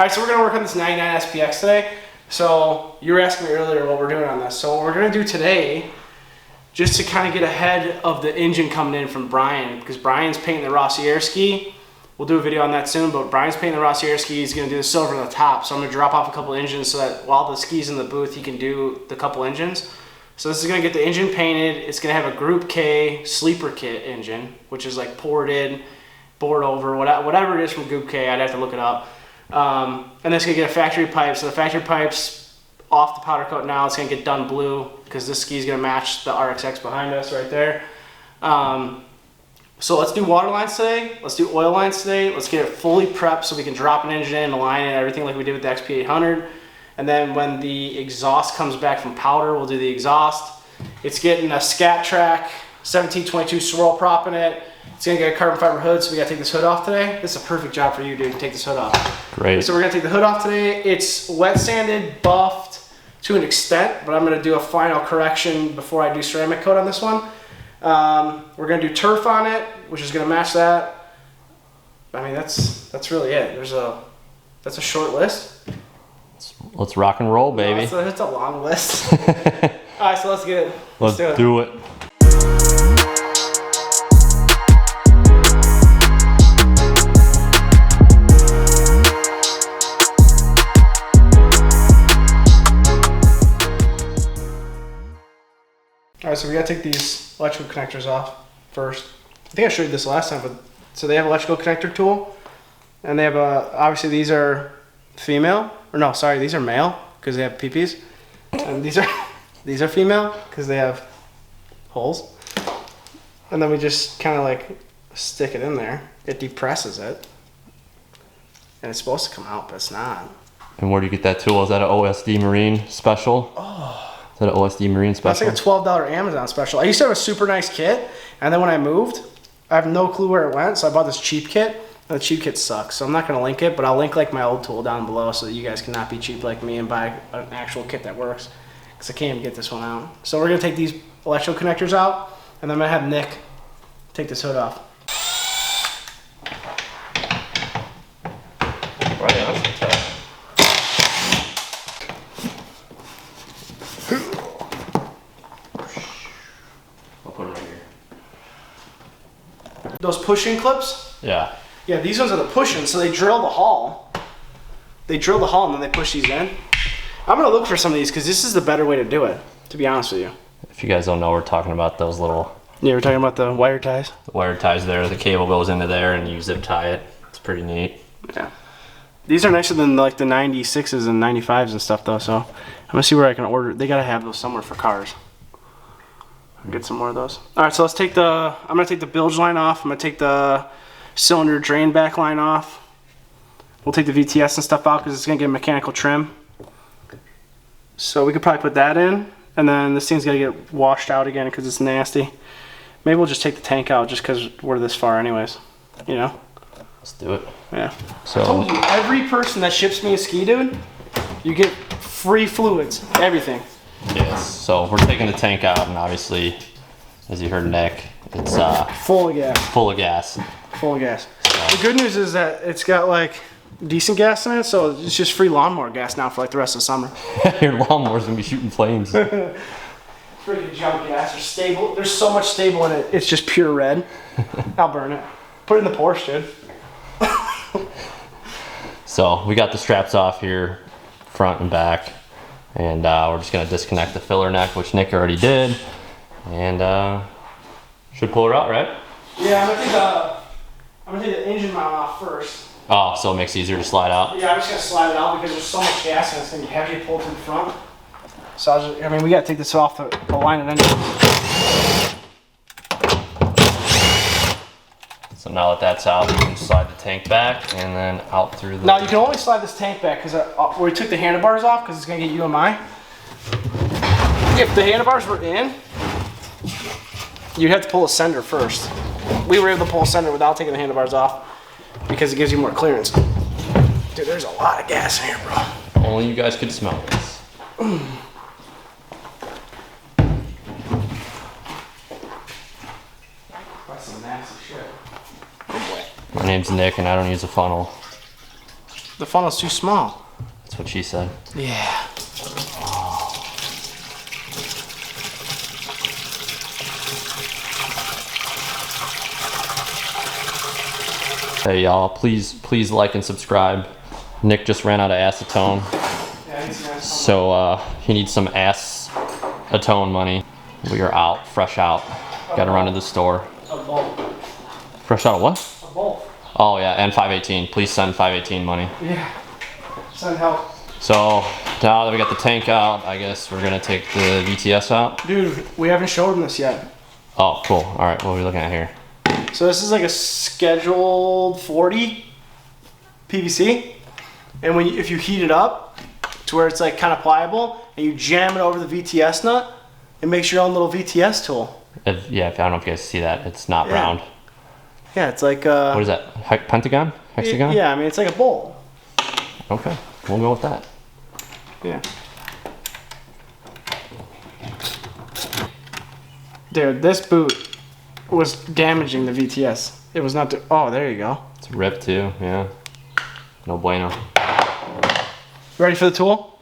All right, so we're gonna work on this 99 SPX today. So you were asking me earlier what we're doing on this. So what we're gonna do today, just to kind of get ahead of the engine coming in from Brian, because Brian's painting the Rossier ski. We'll do a video on that soon, but Brian's painting the Rossier ski. He's gonna do the silver on the top. So I'm gonna drop off a couple engines so that while the ski's in the booth, he can do the couple engines. So this is gonna get the engine painted. It's gonna have a Group K sleeper kit engine, which is like poured in, bored over, whatever it is from Group K. I'd have to look it up. And then it's gonna get a factory pipe. So the factory pipe's off the powder coat now. It's gonna get done blue because this ski is gonna match the RXX behind us right there. So let's do water lines today. Let's do oil lines today. Let's get it fully prepped so we can drop an engine in, align it, everything like we did with the XP800. And then when the exhaust comes back from powder, we'll do the exhaust. It's getting a Scat Track 1722 swirl prop in it. It's gonna get a carbon fiber hood, so we gotta take this hood off today. This is a perfect job for you, dude, to take this hood off. Great. So we're gonna take the hood off today. It's wet sanded, buffed to an extent, but I'm gonna do a final correction before I do ceramic coat on this one. We're gonna do turf on it, which is gonna match that. I mean, that's really it. That's a short list. Let's rock and roll, baby. No, it's a long list. All right, so let's get it. Let's do it. All right, so we gotta take these electrical connectors off first. I think I showed you this last time, but so they have electrical connector tool, and they have obviously these are female, or no, sorry, these are male because they have peepees, and these are female because they have holes. And then we just kind of like stick it in there. It depresses it, and it's supposed to come out, but it's not. And where do you get that tool? Is that an OSD Marine special? Oh. Is that an OSD Marine special? That's like a $12 Amazon special. I used to have a super nice kit, and then when I moved, I have no clue where it went, so I bought this cheap kit, and the cheap kit sucks, so I'm not going to link it, but I'll link like my old tool down below so that you guys cannot be cheap like me and buy an actual kit that works, because I can't even get this one out. So we're going to take these electrical connectors out, and then I'm going to have Nick take this hood off. Right, that's tough. I'll put it right here. Those push-in clips? Yeah. Yeah, these ones are the push-ins, so they drill the hull. They drill the hull and then they push these in. I'm gonna look for some of these because this is the better way to do it, to be honest with you. If you guys don't know, we're talking about those little... Yeah, we're talking about the wire ties. The wire ties there, the cable goes into there and you zip tie it. It's pretty neat. Yeah. These are nicer than like the 96s and 95s and stuff though, so I'm gonna see where I can order. They gotta have those somewhere for cars. I'll get some more of those. All right, so let's take I'm gonna take the bilge line off. I'm gonna take the cylinder drain back line off. We'll take the VTS and stuff out because it's gonna get a mechanical trim. So we could probably put that in, and then this thing's gonna get washed out again because it's nasty. Maybe we'll just take the tank out just because we're this far anyways, you know? Let's do it. Yeah. So, I told you, every person that ships me a ski, dude, you get free fluids, everything. yes. So we're taking the tank out, and obviously, as you heard Nick, it's Full of gas. full of gas. Full of gas. The good news is that it's got like decent gas in it, so it's just free lawnmower gas now for like the rest of the summer. Your lawnmower's gonna be shooting flames. Freaking junk gas. There's stable. There's so much stable in it. It's just pure red. I'll burn it. Put it in the Porsche, dude. So we got the straps off here, front and back, and we're just gonna disconnect the filler neck, which Nick already did, and should pull her out, right? Yeah, I'm gonna take the engine mount off first. Oh, so it makes it easier to slide out. Yeah, I'm just gonna slide it out because there's so much gas and it's gonna be heavy to pull to the front. So I mean, we gotta take this off the line and then. So now that that's out, you can slide the tank back and then out through the... Now you can only slide this tank back because we took the handlebars off because it's gonna get UMI. If the handlebars were in, you'd have to pull a sender first. We were able to pull a sender without taking the handlebars off because it gives you more clearance. Dude, there's a lot of gas in here, bro. Only you guys could smell this. That's some nasty shit. My name's Nick and I don't use a funnel. the funnel's too small. That's what she said. Yeah. Hey y'all, please like and subscribe. Nick just ran out of acetone, Yeah, he's nice. so he needs some acetone money. We are out, fresh out. Gotta run to the store. A bolt. Fresh out of what? A bolt. Oh yeah, and 518. Please send 518 money. Yeah. Send help. So now that we got the tank out, I guess we're gonna take the VTS out. Dude, we haven't showed him this yet. Oh, cool. All right, what are we looking at here? So this is like a scheduled 40 PVC, and if you heat it up to where it's like kind of pliable, and you jam it over the VTS nut, it makes your own little VTS tool. Yeah, I don't know if you guys see that. It's not round. Yeah, it's like What is that? Pentagon? Hexagon? Yeah, I mean it's like a bowl. Okay, we'll go with that. Yeah. Dude, this boot was damaging the VTS. It was not. Oh, there you go. It's ripped too. Yeah. No bueno. Ready for the tool?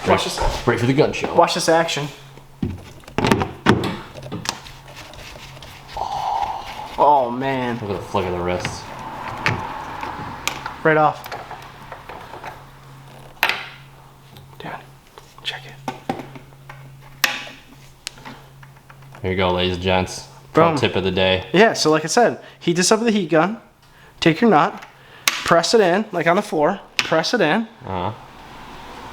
Watch this. Ready for the gun show. Watch this action. Oh man. Look at the flick of the wrists. Right off. Dad, check it. Here you go, ladies and gents. Pro Boom. tip of the day. Yeah, so like I said, heat this up with a heat gun, take your nut, press it in, like on the floor, press it in, and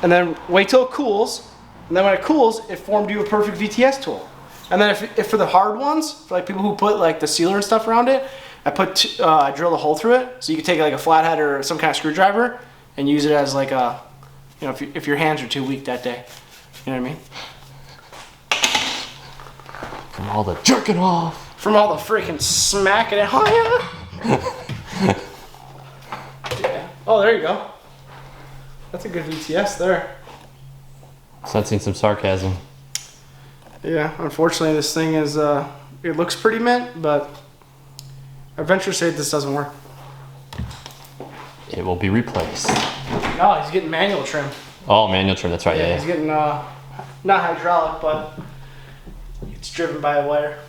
then wait till it cools, and then when it cools, it formed you a perfect VTS tool. And then if for the hard ones, for like people who put like the sealer and stuff around it, I drilled a hole through it, so you could take like a flathead or some kind of screwdriver and use it as like a, you know, if your hands are too weak that day. You know what I mean? From all the jerking off. From all the freaking smacking it. Oh, yeah. Yeah. Oh, there you go. That's a good VTS there. Sensing some sarcasm. Yeah, unfortunately this thing is, it looks pretty mint, but I venture to say this doesn't work. It will be replaced. No, he's getting manual trim. Oh, manual trim, that's right, yeah. He's getting, not hydraulic, but it's driven by a wire.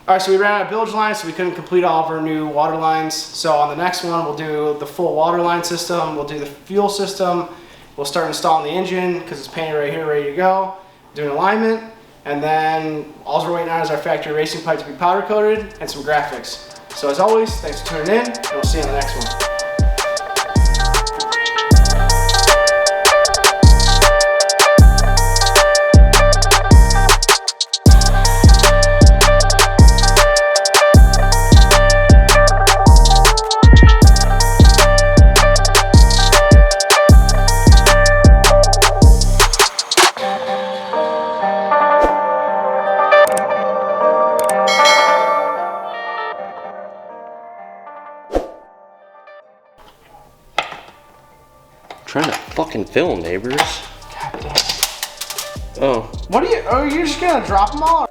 Alright, so we ran out of bilge lines, so we couldn't complete all of our new water lines. So on the next one, we'll do the full water line system, we'll do the fuel system, we'll start installing the engine, because it's painted right here, ready to go, doing alignment, and then all we're waiting on is our factory racing pipe to be powder coated, and some graphics. So as always, thanks for tuning in, and we'll see you on the next one. Trying to fucking film, neighbors. God damn. Oh. What are you just gonna drop them all?